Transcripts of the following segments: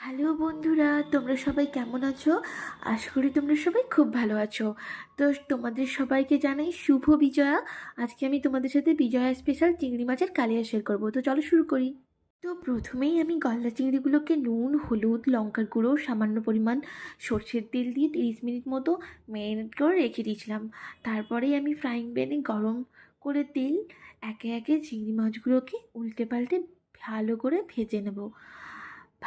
Hello বন্ধুরা, তোমরা সবাই কেমন আছো? আশা করি তোমরা সবাই খুব ভালো আছো। তো তোমাদের সবাইকে জানাই শুভ বিজয়া। আজকে আমি তোমাদের সাথে বিজয়া স্পেশাল চিংড়ি মাছের কালিয়া শেয়ার করবো। তো চলো শুরু করি। তো প্রথমেই আমি গলদা চিংড়িগুলোকে নুন, হলুদ, লঙ্কার গুঁড়ো, সামান্য পরিমাণ সর্ষের তেল দিয়ে 30 মিনিট মতো ম্যারিনেট করে রেখে দিয়েছিলাম। তারপরেই আমি ফ্রাইং প্যানে গরম করে তেল একে একে চিংড়ি মাছগুলোকে উল্টে পাল্টে ভালো করে ভেজে নেব।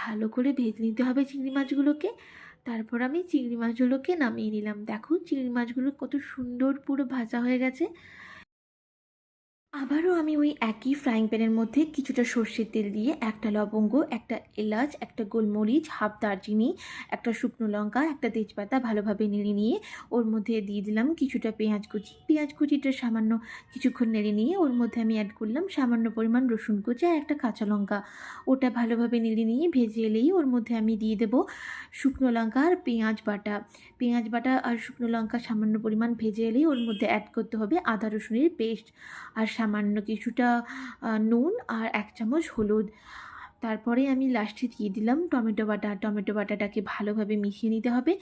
ভালো করে ভেজে নিতে হবে চিংড়ি মাছগুলোকে। তারপর আমি চিংড়ি মাছগুলোকে নামিয়ে নিলাম। দেখো চিংড়ি মাছগুলো কত সুন্দর পুরো ভাজা হয়ে গেছে। আবারও আমি ওই একই ফ্রাইং প্যানের মধ্যে কিছুটা সর্ষের তেল দিয়ে একটা লবঙ্গ, একটা এলাচ, একটা গোলমরিচ, হাফ দারচিনি, একটা শুকনো লঙ্কা, একটা তেজপাতা ভালোভাবে নেড়ে নিয়ে ওর মধ্যে দিয়ে দিলাম কিছুটা পেঁয়াজ কুচি। পেঁয়াজ কুচিটা সামান্য কিছুক্ষণ নেড়ে নিয়ে ওর মধ্যে আমি অ্যাড করলাম সামান্য পরিমাণ রসুন কুচি আর একটা কাঁচা লঙ্কা। ওটা ভালোভাবে নেড়ে নিয়ে ভেজে এলেই ওর মধ্যে আমি দিয়ে দেবো শুকনো লঙ্কা আর পেঁয়াজ বাটা। পেঁয়াজ বাটা আর শুকনো লঙ্কা সামান্য পরিমাণ ভেজে এলেই ওর মধ্যে অ্যাড করতে হবে আদা রসুনের পেস্ট আর সামান্য কিছুটা নুন আর 1 চামচ হলুদ। তারপরে আমি লাস্টে দিয়ে দিলাম টমেটো বাটা। টমেটো বাটাটাকে ভালোভাবে মিশিয়ে নিতে হবে।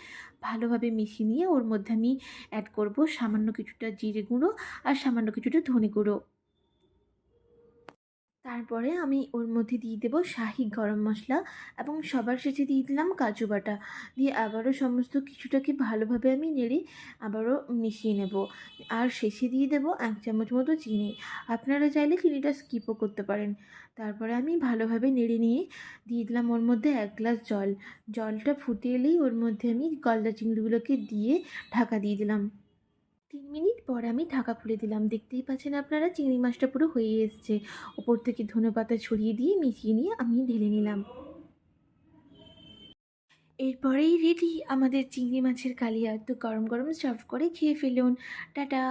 ভালোভাবে মিশিয়ে নিয়ে ওর মধ্যে আমি অ্যাড করব সামান্য কিছুটা জিরে গুঁড়ো আর সামান্য কিছুটা ধনে গুঁড়ো। তারপরে আমি ওর মধ্যে দিয়ে দেবো শাহি গরম মশলা এবং সবার শেষে দিয়ে দিলাম কাজু বাটা। দিয়ে আবারও সমস্ত কিছুটাকে ভালোভাবে আমি নেড়ে আবারও মিশিয়ে নেব। আর শেষে দিয়ে দেবো 1 চামচ মতো চিনি। আপনারা চাইলে চিনিটা স্কিপও করতে পারেন। তারপরে আমি ভালোভাবে নেড়ে নিয়ে দিয়ে দিলাম ওর মধ্যে 1 গ্লাস জল। জলটা ফুটে এলেই ওর মধ্যে আমি গলদা চিংড়িগুলোকে দিয়ে ঢাকা দিয়ে দিলাম। 3 মিনিট পর আমি ঢাকা খুলে দিলাম। দেখতেই পাচ্ছেন আপনারা চিংড়ি মাছটা পুরো হয়ে এসছে। ওপর থেকে ধনেপাতা ছড়িয়ে দিয়ে মিশিয়ে নিয়ে আমি ঢেলে নিলাম। এরপরেই রেডি আমাদের চিংড়ি মাছের কালিয়া। তো গরম গরম সার্ভ করে খেয়ে ফেলুন। টাটা।